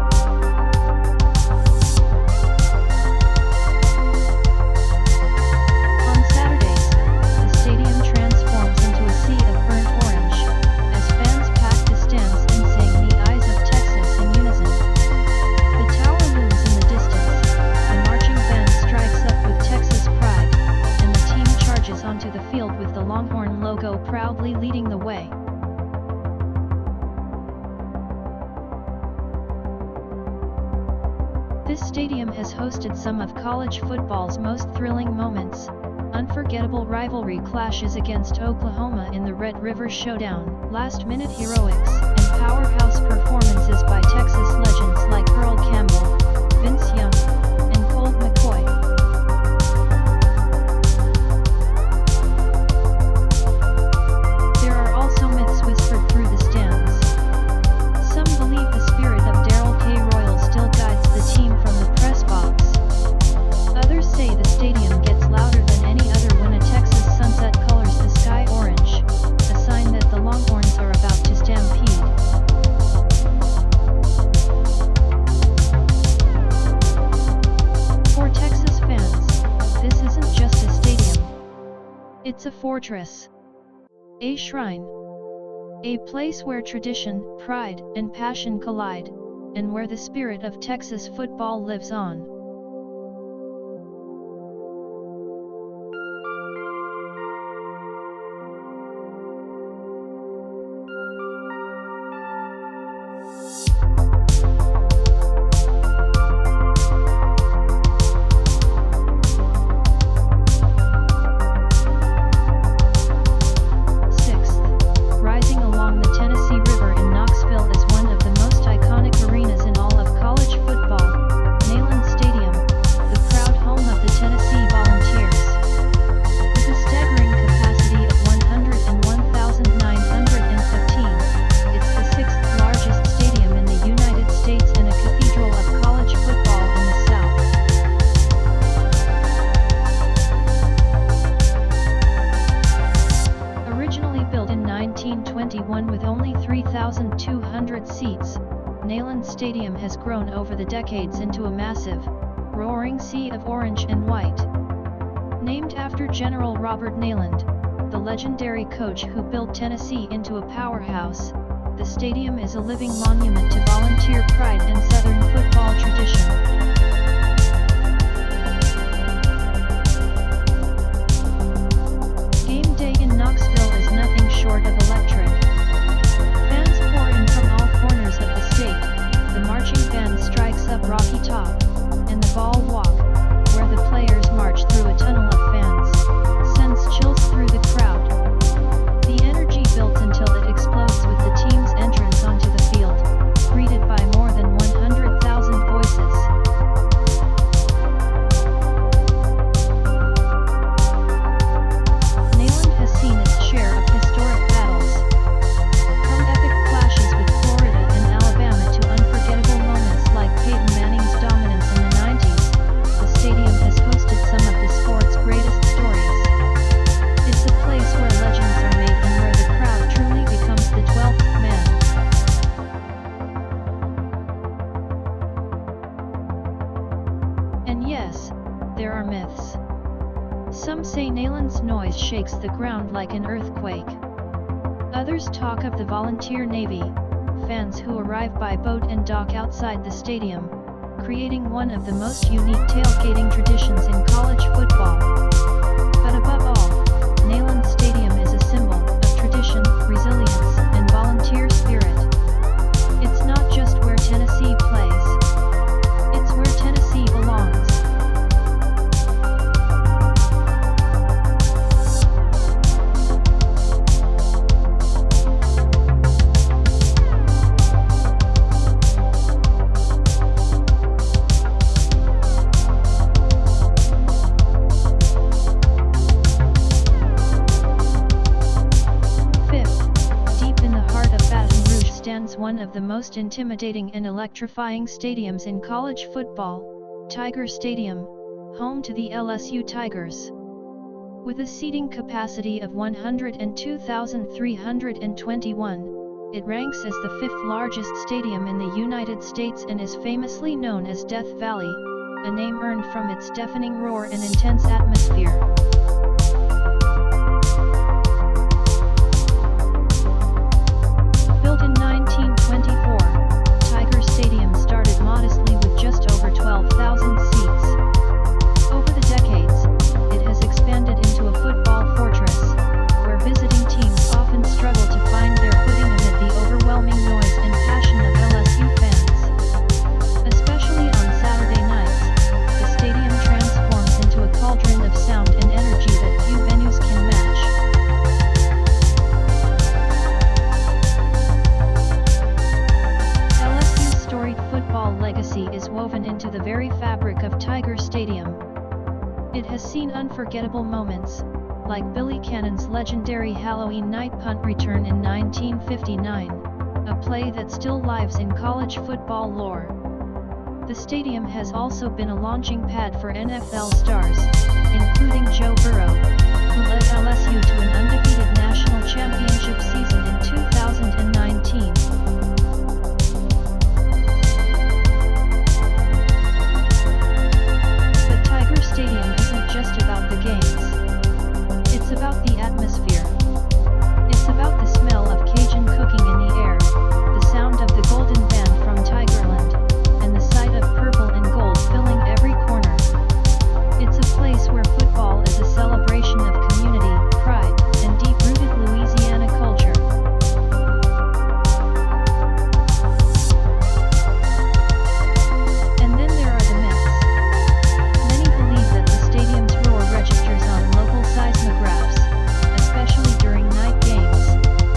Proudly leading the way. This stadium has hosted some of college football's most thrilling moments, unforgettable rivalry clashes against Oklahoma in the Red River Showdown, last-minute heroics, and powerhouse performances by Texas legends like Earl Campbell, Vince Young, and Colt McCoy. It's a fortress, a shrine, a place where tradition, pride, and passion collide, and where the spirit of Texas football lives on. With only 3,200 seats, Neyland Stadium has grown over the decades into a massive, roaring sea of orange and white. Named after General Robert Neyland, the legendary coach who built Tennessee into a powerhouse, the stadium is a living monument to volunteer pride and Southern football tradition. Game day in Knoxville is nothing short of electric. Fans pour in from all corners of the state, the marching band strikes up rocky There are myths. Some say Neyland's noise shakes the ground like an earthquake. Others talk of the volunteer navy, fans who arrive by boat and dock outside the stadium, creating one of the most unique tailgating traditions in college football. But above all, Neyland Stadium is a symbol of tradition, resilience, and volunteer spirit. It's not just where Tennessee plays. It's where Tennessee belongs. One of the most intimidating and electrifying stadiums in college football, Tiger Stadium, home to the LSU Tigers. With a seating capacity of 102,321, it ranks as the fifth largest stadium in the United States and is famously known as Death Valley, a name earned from its deafening roar and intense atmosphere. Built in 1924, Tiger Stadium started modestly with just over 12,000 seats. Over the decades, it has expanded into a football fortress, where visiting teams often struggle to find their footing amid the overwhelming noise and passion of LSU fans. Especially on Saturday nights, the stadium transforms into a cauldron of sound and energy that few venues can match. Legacy is woven into the very fabric of Tiger Stadium. It has seen unforgettable moments, like Billy Cannon's legendary Halloween night punt return in 1959, a play that still lives in college football lore. The stadium has also been a launching pad for NFL stars, including Joe Burrow, who led LSU to an undefeated national championship season in 2019. Stadium isn't just about the games. It's about the atmosphere. It's about the smell of Cajun cooking in the air, the sound of the Golden Band from Tigerland, and the sight of purple and gold filling every corner. It's a place where football is a celebration of community, pride, and deep-rooted Louisiana culture. And then there are the myths. Registers on local seismographs, especially during night games,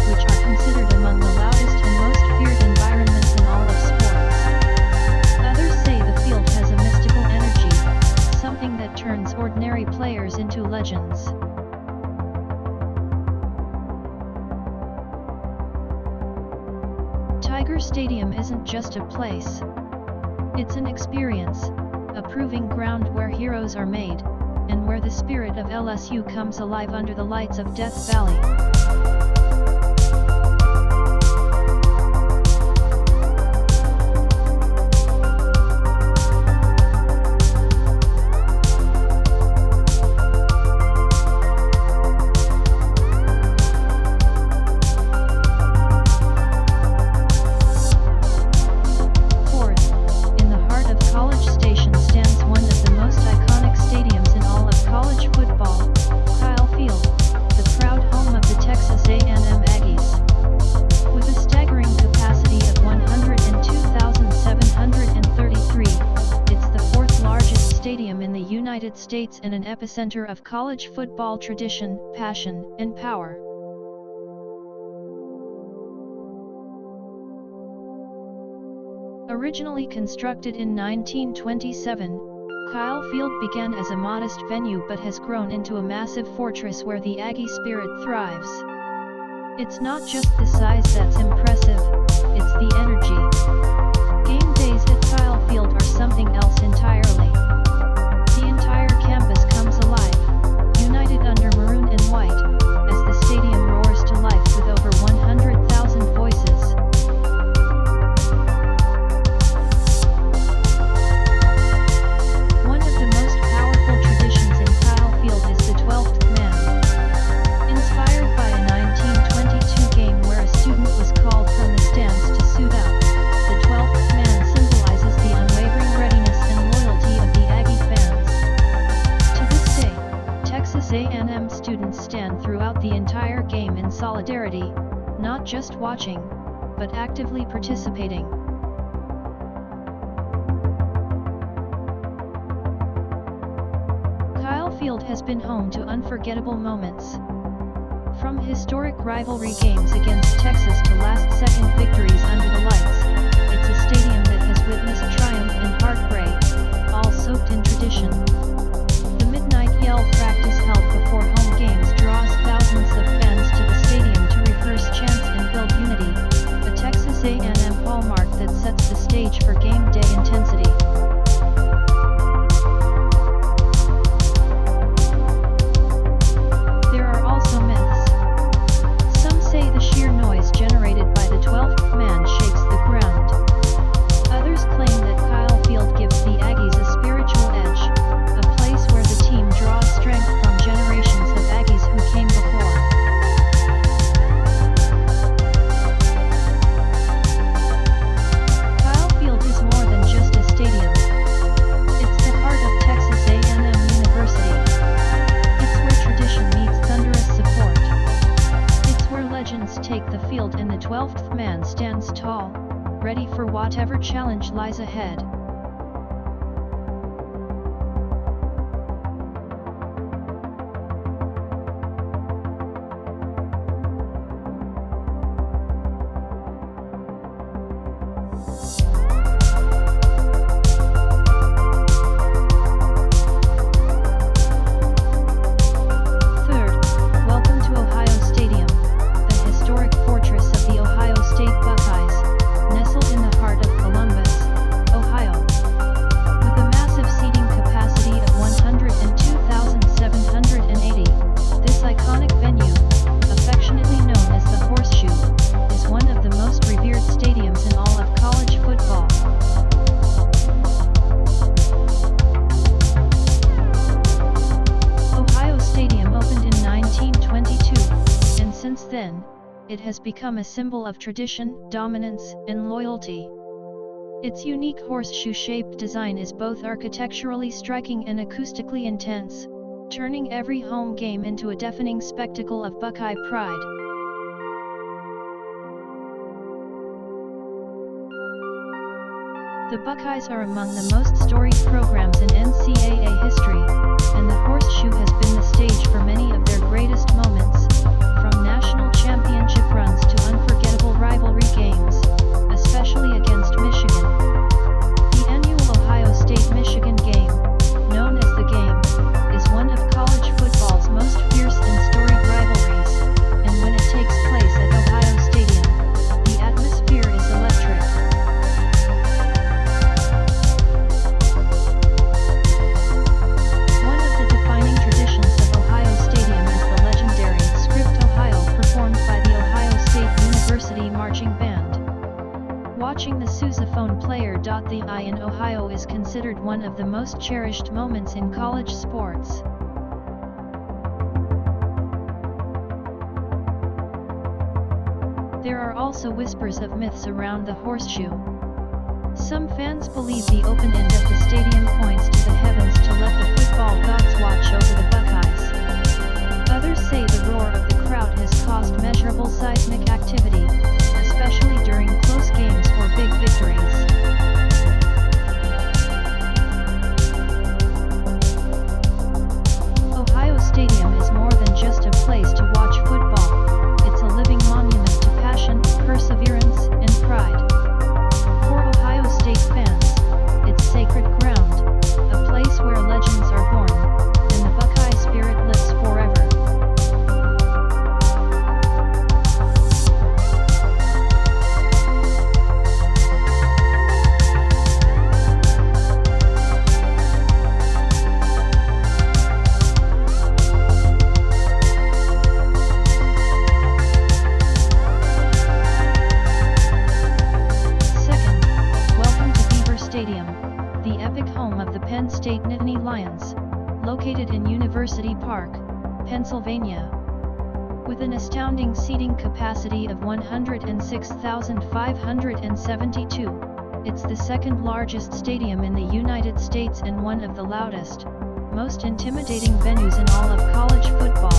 which are considered among the loudest and most feared environments in all of sports. Others say the field has a mystical energy, something that turns ordinary players into legends. Tiger Stadium isn't just a place. It's an experience, a proving ground where heroes are made, and where the spirit of LSU comes alive under the lights of Death Valley. States and an epicenter of college football tradition, passion, and power. Originally constructed in 1927, Kyle Field began as a modest venue but has grown into a massive fortress where the Aggie spirit thrives. It's not just the size that's impressive, it's the energy. Game days at Kyle Field are something else entirely. The entire campus comes alive, united under maroon and white, as the stadium roars to life with over 100,000 voices. One of the most powerful solidarity, not just watching, but actively participating. Kyle Field has been home to unforgettable moments. From historic rivalry games against Texas to last-second victories under the lights, it's a stadium that has witnessed triumph and heartbreak, all soaked in tradition. The midnight yell practice held before home games draws thousands of fans to the stadium to rehearse chants and build unity, a Texas A&M hallmark that sets the stage for game day intensity. There are also myths. Some say the sheer noise generated by the 12th man shakes the ground. Others claim that Kyle Field gives the Aggies a spiritual edge, a place where the team draws strength from generations of Aggies who came before. Kyle Field is more than just a stadium. It's the heart of Texas A&M University. It's where tradition meets thunderous support. It's where legends take the field and the 12th man stands tall, ready for whatever challenge lies ahead. Third, welcome to Ohio Stadium, the historic fortress of the Ohio State Buckeyes, nestled in the heart of Columbus, Ohio. With a massive seating capacity of 102,780, this iconic venue, affectionately known as the Horseshoe, is one of the most revered stadiums in all of college football. Ohio Stadium opened in 1922, and since then, it has become a symbol of tradition, dominance, and loyalty. Its unique horseshoe-shaped design is both architecturally striking and acoustically intense, turning every home game into a deafening spectacle of Buckeye pride. The Buckeyes are among the most storied programs in NCAA history, and the Horseshoe has been the stage for many of their greatest moments, from national championship runs to unforgettable rivalry games, especially against Michigan. The annual Ohio State-Michigan game, known as the Game, is one of college football's most fierce and storied rivalries, and when it takes place at Ohio Stadium, the atmosphere is electric. One of the defining traditions of Ohio Stadium is the legendary Script Ohio performed by the Ohio State University Marching Band. Watching the sousaphone player dot the I in Ohio is considered one of the most cherished moments in college sports. There are also whispers of myths around the Horseshoe. Some fans believe the open end of the stadium points to the heavens to let the football gods watch over the Buckeyes. Others say the roar of the crowd has caused measurable seismic activity, especially during close games or big victories. Ohio Stadium is more than just a place to watch football. It's a living monument to passion, perseverance, and pride. For Ohio State fans, it's sacred ground, a place where legends are born, and the Buckeye spirit lives forever. Stadium, the epic home of the Penn State Nittany Lions, located in University Park, Pennsylvania. With an astounding seating capacity of 106,572, it's the second largest stadium in the United States and one of the loudest, most intimidating venues in all of college football.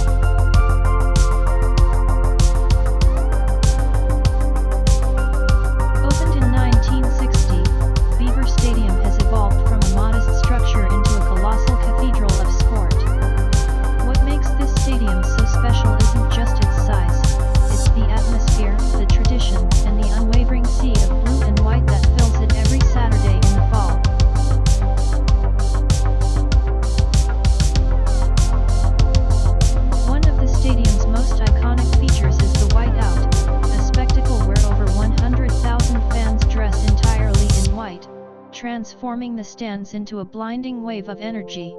transforming the stands into a blinding wave of energy.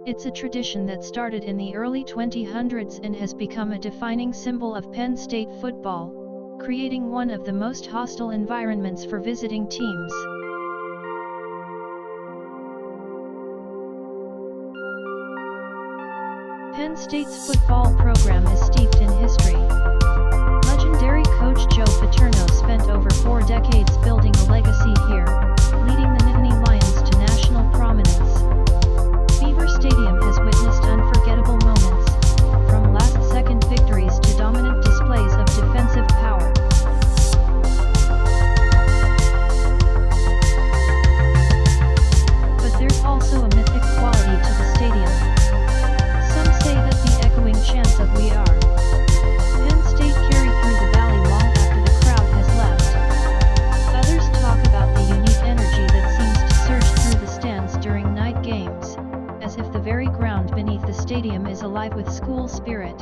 It's a tradition that started in the early 2000s and has become a defining symbol of Penn State football, creating one of the most hostile environments for visiting teams. Penn State's football program is steeped in history. Legendary coach Joe Paterno spent over 4 decades building a legacy here, leading the Nittany Lions to national prominence. Beaver Stadium has witnessed unforgettable moments, from last-second victories to dominant displays of defensive power. But there's also a mythic quality to the stadium. Some say that the echoing chants of "We are Penn State" carry through the valley long after the crowd has left. Others talk about the unique energy that seems to surge through the stands during night games, as if the very ground beneath the stadium is alive with school spirit.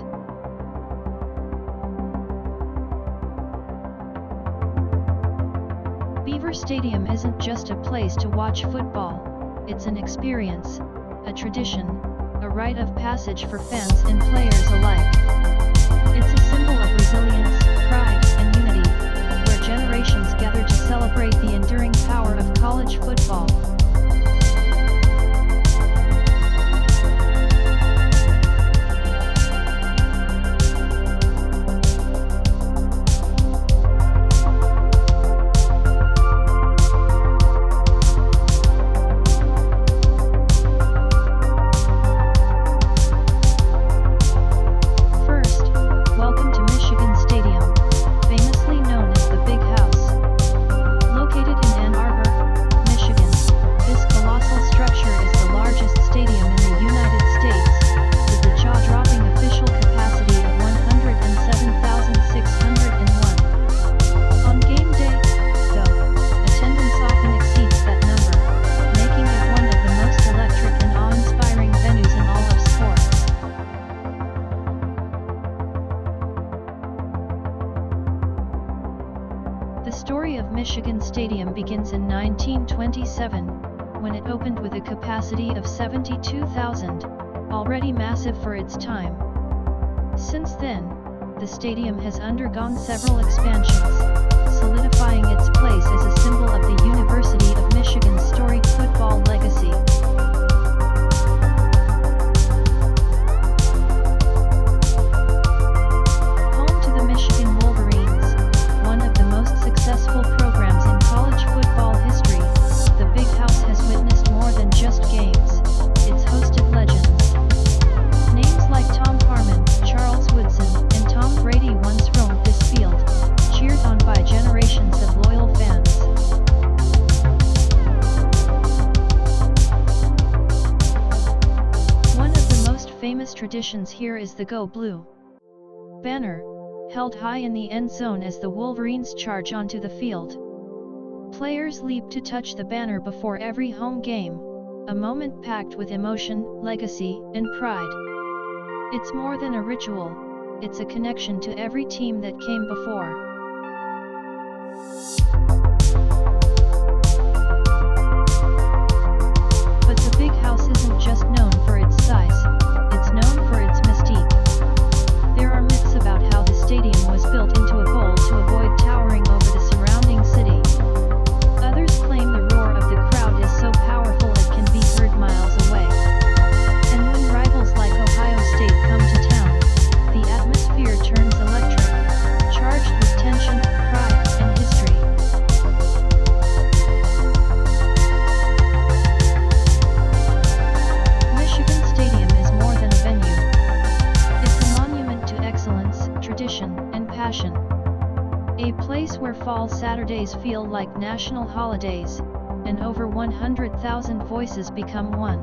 Beaver Stadium isn't just a place to watch football, it's an experience, a tradition, a rite of passage for fans and players alike. It's a symbol of resilience, pride, and unity, where generations gather to celebrate the enduring power of college football. The story of Michigan Stadium begins in 1927, when it opened with a capacity of 72,000, already massive for its time. Since then, the stadium has undergone several expansions, solidifying its place as a symbol of the University of Michigan's storied football legacy. Home to the Michigan Wolverines, one of the most successful programs in college football history, the Big House has witnessed more than just games, it's hosted legends. Names like Tom Harmon, Charles Woodson, and Tom Brady once roamed this field, cheered on by generations of loyal fans. One of the most famous traditions here is the Go Blue banner, held high in the end zone as the Wolverines charge onto the field. Players leap to touch the banner before every home game, a moment packed with emotion, legacy, and pride. It's more than a ritual, it's a connection to every team that came before. But the Big House isn't just known for its size, it's known for its mystique. There are myths about how the stadium was built into a bowl to avoid towering over the surrounding city. Others claim the roar of the crowd is so powerful it can be heard miles away. And when rivals like Ohio State come to town, the atmosphere turns electric, charged with tension, pride, and history. Michigan Stadium is more than a venue. It's a monument to excellence, tradition, and passion. A place where fall Saturdays feel like national holidays, and over 100,000 voices become one.